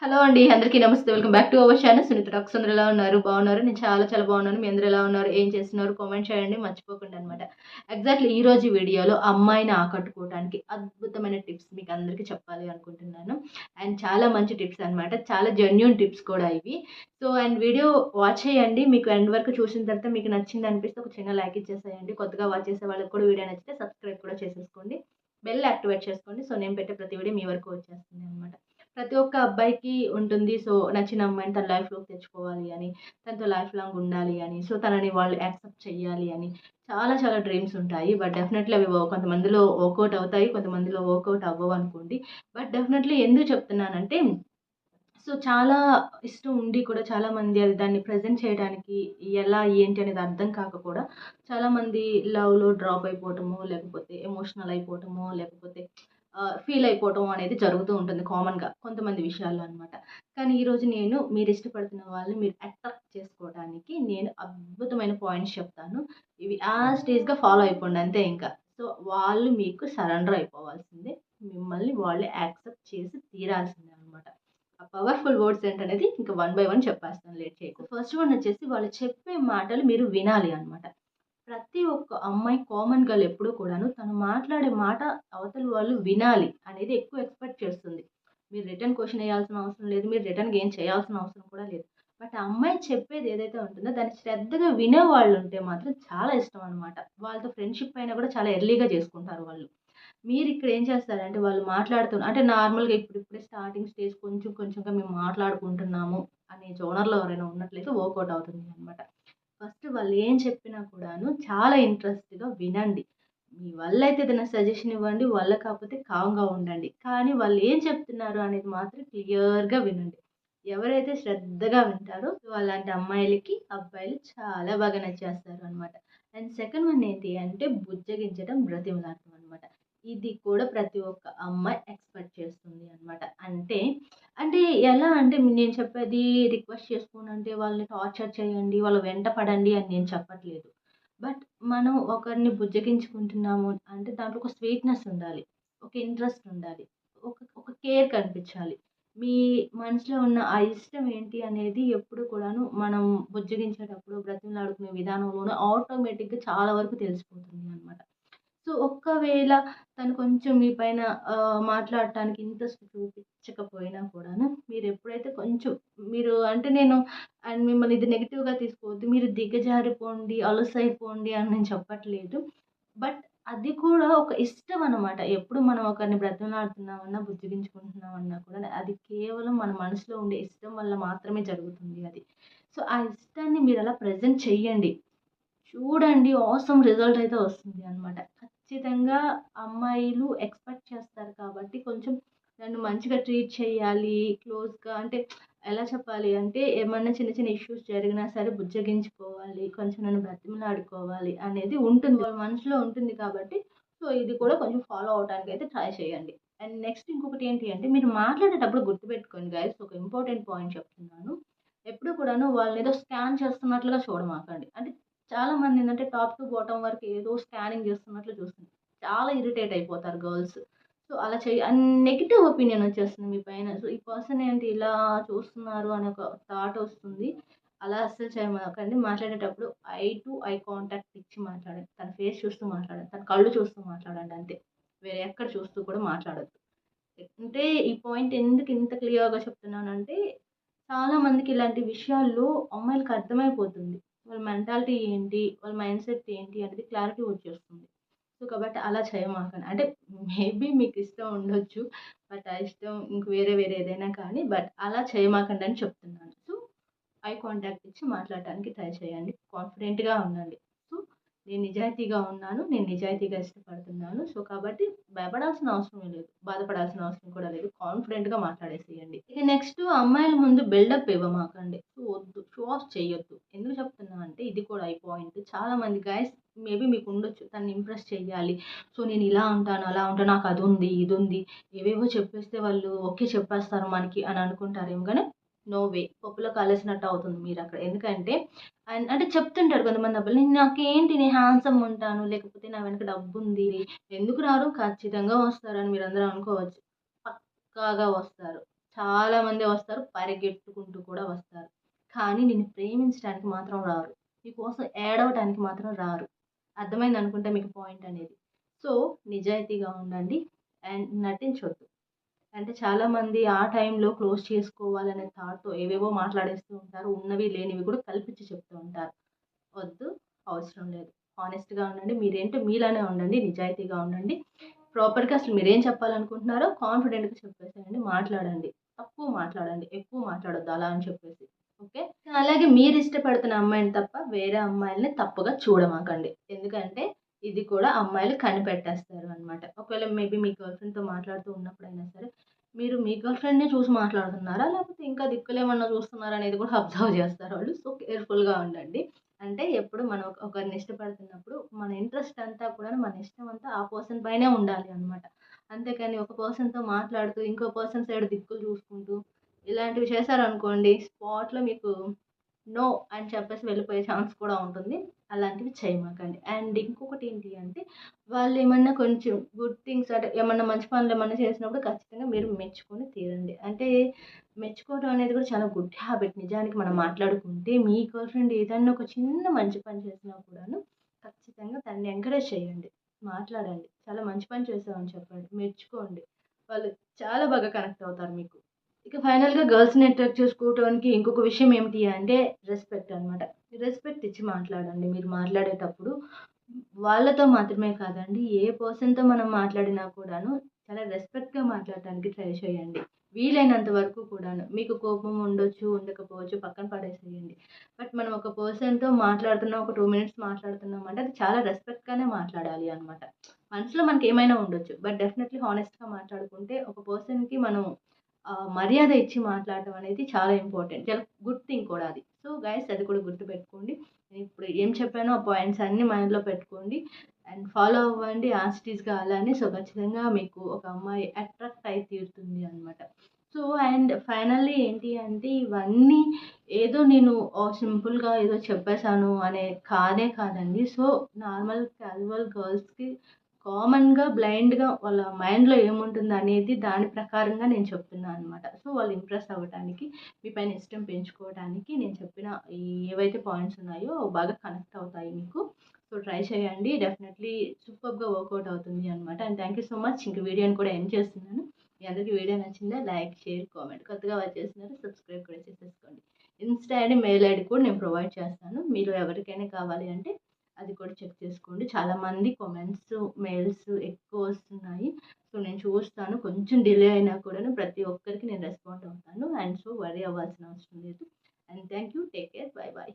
Hello అండి. అందరికీ నమస్తే. Welcome back to our channel Sunitha talks. అందరూ ఎలా ఉన్నారు? బాగున్నారు. నేను చాలా చాలా బాగున్నాను. మీ అందరూ ఎలా ఉన్నారు? ఏం చేస్తున్నారు? కామెంట్ చేయండి మర్చిపోకుండా అనమాట. ఎగ్జాక్ట్‌లీ ఈరోజు వీడియోలో అమ్మాయిని ఆకట్టుకోవడానికి అద్భుతమైన టిప్స్ మీకు అందరికీ చెప్పాలి అనుకుంటున్నాను. అండ్ చాలా మంచి టిప్స్ అనమాట. చాలా జెన్యూన్ టిప్స్ కూడా ఇవి. సో అండ్ వీడియో వాచ్ చేయండి. మీకు ఎండ్ వరకు చూసిన తర్వాత మీకు నచ్చింది అనిపిస్తే ఒక చిన్న లైక్ ఇచ్చేసేయండి. కొత్తగా వాచ్ చేసే వాళ్ళకి కూడా వీడియో నచ్చితే సబ్స్క్రైబ్ కూడా చేసేసుకోండి. బెల్ యాక్టివేట్ చేసుకోండి. సో నేను పెట్టే ప్రతి వీడియో మీ వరకు వచ్చేస్తుంది అనమాట. ప్రతి ఒక్క అబ్బాయికి ఉంటుంది. సో, నచ్చిన అమ్మాయిని తన లైఫ్‌లోకి తెచ్చుకోవాలి అని, తనతో లైఫ్ లాంగ్ ఉండాలి అని, సో, తనని వాళ్ళు యాక్సెప్ట్ చేయాలి అని చాలా చాలా డ్రీమ్స్ ఉంటాయి. బట్ డెఫినెట్‌లీ అవి కొంతమందిలో వర్కౌట్ అవుతాయి. కొంతమందిలో వర్కౌట్ అవ్వవనుకోండి. బట్ డెఫినెట్‌లీ ఎందుకు చెప్తున్నానంటే, సో, చాలా ఇష్టం ఉండి కూడా చాలామంది దాన్ని ప్రెజెంట్ చేయడానికి ఎలా, ఏంటి అనేది అర్థం కాక కూడా చాలామంది లవ్‌లో డ్రాప్ అయిపోవటమో, లేకపోతే ఎమోషనల్ అయిపోవటమో, లేకపోతే ఫీల్ అయిపోవటం అనేది జరుగుతూ ఉంటుంది కామన్‌గా కొంతమంది విషయాల్లో అనమాట. కానీ ఈరోజు నేను మీరు ఇష్టపడుతున్న వాళ్ళని మీరు అట్రాక్ట్ చేసుకోవడానికి నేను అద్భుతమైన పాయింట్స్ చెప్తాను. ఇవి యాజ్ ఇట్ ఈస్‌గా ఫాలో అయిపోండి అంతే ఇంకా. సో, వాళ్ళు మీకు సరెండర్ అయిపోవాల్సిందే. మిమ్మల్ని వాళ్ళు యాక్సెప్ట్ చేసి తీరాల్సిందే అనమాట. ఆ పవర్‌ఫుల్ వర్డ్స్ ఏంటనేది ఇంకా వన్ బై వన్ చెప్పేస్తాను లేట్ చేయకుండా. ఫస్ట్ వన్ వచ్చేసి వాళ్ళు చెప్పే మాటలు మీరు వినాలి అనమాట. ప్రతి ఒక్క అమ్మాయి కామన్ గర్ల్ ఎప్పుడూ కూడాను తను మాట్లాడే మాట అవతల వాళ్ళు వినాలి అనేది ఎక్కువ ఎక్స్‌పెక్ట్ చేస్తుంది. మీరు రిటర్న్ క్వెషన్ ఎయాల్సిన అవసరం లేదు. మీరు రిటర్న్‌గా ఏం చేయాల్సిన అవసరం కూడా లేదు. బట్ ఆ అమ్మాయి చెప్పేది ఏదైతే ఉంటుందో దాన్ని శ్రద్ధగా వినేవాళ్ళుంటే మాత్రం చాలా ఇష్టం అనమాట. వాళ్ళతో ఫ్రెండ్‌షిప్ అయినా కూడా చాలా ఎర్లీగా చేసుకుంటారు వాళ్ళు. మీరిక్కడ ఏం చేస్తారంటే వాళ్ళు అంటే నార్మల్‌గా ఇప్పుడిప్పుడే స్టార్టింగ్ స్టేజ్ కొంచెం కొంచెంగా మేము మాట్లాడుకుంటున్నాము అనే జోనర్‌లో ఎవరైనా ఉన్నట్లయితే వర్కౌట్ అవుతుంది అనమాట. ఫస్ట్ వాళ్ళు ఏం చెప్పినా కూడాను చాలా ఇంట్రెస్ట్‌గా వినండి. మీ వల్ల అయితే ఏదైనా సజెషన్ ఇవ్వండి. వల్ల కాకపోతే కామ్‌గా ఉండండి. కానీ వాళ్ళు ఏం చెప్తున్నారు అనేది మాత్రం క్లియర్‌గా వినండి. ఎవరైతే శ్రద్ధగా వింటారో అలాంటి అమ్మాయిలకి, అబ్బాయిలు చాలా బాగా నచ్చేస్తారు అనమాట. అండ్ సెకండ్ వన్ ఏంటి అంటే బుజ్జగించడం, బ్రతిమలాడటం అనమాట. ఇది కూడా ప్రతి ఒక్క అమ్మాయి ఎక్స్‌పెక్ట్ చేస్తుంది అనమాట. అంటే ఎలా అంటే నేను చెప్పేది రిక్వెస్ట్ చేసుకోనంటే వాళ్ళని టార్చర్ చేయండి, వాళ్ళ వెంట పడండి అని నేను చెప్పట్లేదు. బట్ మనం ఒకరిని బుజ్జగించుకుంటున్నాము అంటే దాంట్లో ఒక స్వీట్‌నెస్ ఉండాలి. ఒక ఇంట్రెస్ట్ ఉండాలి. ఒక కేర్ కనిపించాలి. మీ మనసులో ఉన్న ఆ ఇష్టం ఏంటి అనేది ఎప్పుడు కూడాను మనం బుజ్జగించేటప్పుడు, బ్రతిమలాడుకునే విధానంలోనే ఆటోమేటిక్‌గా చాలా వరకు తెలిసిపోతుంది అనమాట. సో, ఒక్కవేళ తను కొంచెం మీ పైన మాట్లాడటానికి ఇంట్రెస్ట్ చూపించకపోయినా కూడాను, మీరెప్పుడైతే కొంచెం మీరు అంటే నేను అండ్ మిమ్మల్ని ఇది నెగెటివ్‌గా తీసుకోవద్దు. మీరు దిగజారిపోండి, అలుసైపోండి అని నేను చెప్పట్లేదు. బట్ అది కూడా ఒక ఇష్టం అనమాట. ఎప్పుడు మనం ఒకరిని బ్రతిమలాడుతున్నామన్నా, బుజ్జగించుకుంటున్నామన్నా కూడా అది కేవలం మన మనసులో ఉండే ఇష్టం వల్ల మాత్రమే జరుగుతుంది అది. సో, ఆ ఇష్టాన్ని మీరలా ప్రెజెంట్ చెయ్యండి. చూడండి ఆసమ్ రిజల్ట్ అయితే వస్తుంది అనమాట. ఖచ్చితంగా అమ్మాయిలు ఎక్స్‌పెక్ట్ చేస్తారు కాబట్టి కొంచెం నన్ను మంచిగా ట్రీట్ చేయాలి, క్లోజ్‌గా అంటే ఎలా చెప్పాలి అంటే ఏమన్నా చిన్న చిన్న ఇష్యూస్ జరిగినా సరే బుజ్జగించుకోవాలి, కొంచెం నన్ను బ్రతిమలాడుకోవాలి అనేది ఉంటుంది. వాళ్ళ మనసులో ఉంటుంది కాబట్టి సో, ఇది కూడా కొంచెం ఫాలో అవ్వటానికైతే ట్రై చేయండి. అండ్ నెక్స్ట్ ఇంకొకటి ఏంటి అంటే మీరు మాట్లాడేటప్పుడు గుర్తుపెట్టుకోండి గైస్ ఒక ఇంపార్టెంట్ పాయింట్ చెప్తున్నాను. ఎప్పుడు కూడాను వాళ్ళనేదో స్కాన్ చేస్తున్నట్లుగా చూడమాకండి. అంటే చాలామంది ఏందంటే టాప్ టు బాటమ్ వరకు ఏదో స్కానింగ్ చేస్తున్నట్లు చూస్తుంది. చాలా ఇరిటేట్ అయిపోతారు గర్ల్స్. సో, అలా నెగెటివ్ ఒపీనియన్ వచ్చేస్తుంది మీ పైన. సో, ఈ పర్సన్ ఏంటి ఇలా చూస్తున్నారు అనే ఒక థాట్ వస్తుంది. అలా అస్సలు చేయమాకండి. మాట్లాడేటప్పుడు ఐ టు ఐ కాంటాక్ట్ ఇచ్చి మాట్లాడండి. తన ఫేస్ చూస్తూ మాట్లాడండి. తన కళ్ళు చూస్తూ మాట్లాడండి అంతే. వేరే ఎక్కడ చూస్తూ కూడా మాట్లాడొద్దు. అంటే ఈ పాయింట్ ఎందుకు ఇంత క్లియర్‌గా చెప్తున్నానంటే చాలా మందికి ఇలాంటి విషయాల్లో అమ్మాయిలకి అర్థమైపోతుంది. వాళ్ళ మెంటాలిటీ ఏంటి? వాళ్ళ మైండ్ సెట్ ఏంటి? అనేది క్లారిటీ వచ్చేస్తుంది. సో, కాబట్టి అలా చేయమాకండి. అంటే మేబీ మీకిష్టం ఉండొచ్చు. బట్ ఆ ఇష్టం ఇంక వేరే వేరే ఏదైనా కానీ బట్ అలా చేయమాకండి అని చెప్తున్నాను. సో, ఐ కాంటాక్ట్ ఇచ్చి మాట్లాడటానికి ట్రై చేయండి. కాన్ఫిడెంట్‌గా ఉండండి. సో, నేను నిజాయితీగా ఉన్నాను. నేను నిజాయితీగా ఇష్టపడుతున్నాను. సో, కాబట్టి భయపడాల్సిన అవసరమే లేదు. బాధపడాల్సిన అవసరం కూడా లేదు. కాన్ఫిడెంట్‌గా మాట్లాడేసేయండి. ఇక నెక్స్ట్ అమ్మాయిల ముందు బిల్డప్ ఇవ్వమాకండి. సో, వద్దు. షో ఆఫ్ చేయొద్దు. ఎందుకు చెప్తున్నా అంటే ఇది కూడా ఈ పాయింట్. చాలామంది గైస్ మేబీ మీకుండొచ్చు. తనని ఇంప్రెస్ చెయ్యాలి. సో, నేను ఇలా ఉంటాను, అలా ఉంటాను. నాకు అదుంది, ఇదుంది. ఏవేవో చెప్పేస్తే వాళ్ళు ఓకే చెప్పేస్తారు మనకి అని అనుకుంటారేమో గానీ నో వే. పప్పులో కాలేసినట్టు అవుతుంది మీరక్కడ. ఎందుకంటే అంటే చెప్తుంటారు కొంతమంది అబ్బాయిలు. నాకేంటి నేను హ్యాండ్సమ్‌గా ఉంటాను. లేకపోతే నా వెనక డబ్బుంది. ఎందుకు రారు? ఖచ్చితంగా వస్తారని మీరందరూ అనుకోవచ్చు. పక్కాగా వస్తారు. చాలామంది వస్తారు, పరిగెత్తుకుంటూ కూడా వస్తారు. కానీ నిన్ను ప్రేమించడానికి మాత్రం రారు. నీకోసం ఏడవటానికి మాత్రం రారు. అర్థమైందనుకుంటా మీకు పాయింట్ అనేది. సో, నిజాయితీగా ఉండండి అండ్ నటించొద్దు. అంటే చాలామంది ఆ టైంలో క్లోజ్ చేసుకోవాలనే థాట్‌తో ఏవేవో మాట్లాడేస్తూ ఉంటారు. ఉన్నవి లేనివి కూడా కల్పించి చెప్తూ ఉంటారు. వద్దు, అవసరం లేదు. హానెస్ట్‌గా ఉండండి. మీరేంటో మీలానే ఉండండి. నిజాయితీగా ఉండండి. ప్రాపర్‌గా అసలు మీరేం చెప్పాలనుకుంటున్నారో కాన్ఫిడెంట్‌గా చెప్పేసేయండి. మాట్లాడండి. తక్కువ మాట్లాడండి. ఎక్కువ మాట్లాడొద్దు అలా అని చెప్పేసి. ఓకే. అలాగే మీరిష్టపడుతున్న అమ్మాయిని తప్ప వేరే అమ్మాయిల్ని తప్పుగా చూడమాకండి. ఎందుకంటే ఇది కూడా అమ్మాయిలు కనిపెట్టేస్తారు అన్నమాట. ఒకవేళ మేబీ మీ గర్ల్ ఫ్రెండ్‌తో మాట్లాడుతూ ఉన్నప్పుడైనా సరే, మీరు మీ గర్ల్ ఫ్రెండ్‌నే చూసి మాట్లాడుతున్నారా? లేకపోతే ఇంకా దిక్కులేమన్నా చూస్తున్నారా అనేది కూడా అబ్జర్వ్ చేస్తారు వాళ్ళు. సో, కేర్‌ఫుల్‌గా ఉండండి. అంటే ఎప్పుడు మనం ఒకరిని ఇష్టపడుతున్నప్పుడు మన ఇంట్రెస్ట్ అంతా కూడా మన ఇష్టం అంతా ఆ పర్సన్ పైనే ఉండాలి అన్నమాట. అంతేకాని ఒక పర్సన్‌తో మాట్లాడుతూ ఇంకో పర్సన్ సైడ్ దిక్కులు చూసుకుంటూ ఇలాంటివి చేశారనుకోండి స్పాట్‌లో మీకు నో అని చెప్పేసి వెళ్ళిపోయే ఛాన్స్ కూడా ఉంటుంది. అలాంటివి చేయమాకండి. అండ్ ఇంకొకటి ఏంటి అంటే వాళ్ళేమన్నా కొంచెం గుడ్ థింగ్స్ అంటే ఏమన్నా మంచి పనులేమన్నా చేసినప్పుడు ఖచ్చితంగా మీరు మెచ్చుకొని తీరండి. అంటే మెచ్చుకోవడం అనేది కూడా చాలా గుడ్ హ్యాబిట్. నిజానికి మనం మాట్లాడుకుంటే మీ గర్ల్ ఫ్రెండ్ ఏదన్నా ఒక చిన్న మంచి పని చేసినా కూడాను ఖచ్చితంగా తనని ఎంకరేజ్ చేయండి. మాట్లాడండి. చాలా మంచి పని చేశావని చెప్పండి. మెచ్చుకోండి. వాళ్ళు చాలా బాగా కనెక్ట్ అవుతారు మీకు. ఇక ఫైనల్‌గా గర్ల్స్‌ని అట్రాక్ట్ చేసుకోవటానికి ఇంకొక విషయం ఏమిటి అంటే రెస్పెక్ట్ అనమాట. రెస్పెక్ట్ ఇచ్చి మాట్లాడండి. మీరు మాట్లాడేటప్పుడు వాళ్ళతో మాత్రమే కాదండి, ఏ పర్సన్‌తో మనం మాట్లాడినా కూడాను చాలా రెస్పెక్ట్‌గా మాట్లాడటానికి ట్రై చేయండి. వీలైనంత వరకు కూడాను. మీకు కోపం ఉండొచ్చు, ఉండకపోవచ్చు పక్కన పడేసేయండి. బట్ మనం ఒక పర్సన్‌తో మాట్లాడుతున్నాం, ఒక 2 మినిట్స్ మాట్లాడుతున్నాం అంటే అది చాలా రెస్పెక్ట్‌గానే మాట్లాడాలి అనమాట. మనసులో మనకేమైనా ఉండొచ్చు. బట్ డెఫినెట్‌లీ హానెస్ట్‌గా మాట్లాడుకుంటే ఒక పర్సన్‌కి మనం మర్యాద ఇచ్చి మాట్లాడటం అనేది చాలా ఇంపార్టెంట్. చాలా గుడ్ థింగ్ కూడా అది. సో, గైస్ అది కూడా గుర్తుపెట్టుకోండి. నేనిప్పుడు ఏం చెప్పానో ఆ పాయింట్స్ అన్నీ మైండ్‌లో పెట్టుకోండి. అండ్ ఫాలో అవ్వండి యాస్ ఇట్ ఈస్‌గా అలానే. సో, ఖచ్చితంగా మీకు ఒక అమ్మాయి అట్రాక్ట్ అయి తీరుతుంది అనమాట. సో, అండ్ ఫైనల్లీ ఏంటి అంటే ఇవన్నీ ఏదో నేను సింపుల్‌గా ఏదో చెప్పేసాను అనే కానే కాదండి. సో, నార్మల్ క్యాజువల్ గర్ల్స్‌కి కామన్‌గా బ్లైండ్‌గా వాళ్ళ మైండ్‌లో ఏముంటుందనేది దాని ప్రకారంగా నేను చెప్తున్నా అనమాట. సో, వాళ్ళు ఇంప్రెస్ అవ్వటానికి, మీ పైన ఇష్టం పెంచుకోవడానికి నేను చెప్పిన ఈ ఏవైతే పాయింట్స్ ఉన్నాయో అవి బాగా కనెక్ట్ అవుతాయి మీకు. సో, ట్రై చేయండి. డెఫినెట్‌లీ సూపర్బ్‌గా వర్కౌట్ అవుతుంది అనమాట. And thank you so much. ఇంక వీడియోని కూడా ఎండ్ చేస్తున్నాను. మీ అందరికీ వీడియో నచ్చిందా? Like, share, comment. కొత్తగా వాచ్ చేస్తున్నారు సబ్స్క్రైబ్ కూడా చేసేసుకోండి. ఇన్‌స్టా ఐడీ, మెయిల్ ఐడీ కూడా నేను ప్రొవైడ్ చేస్తాను. మీలో ఎవరికైనా కావాలి అంటే అది కూడా చెక్ చేసుకోండి. చాలామంది కామెంట్స్, మెయిల్స్ ఎక్కువ వస్తున్నాయి. సో, నేను చూస్తాను. కొంచెం డిలే అయినా కూడాను ప్రతి ఒక్కరికి నేను రెస్పాండ్ అవుతాను. అండ్ సో, వర్రీ అవ్వాల్సిన అవసరం లేదు. And thank you. Take care. By by.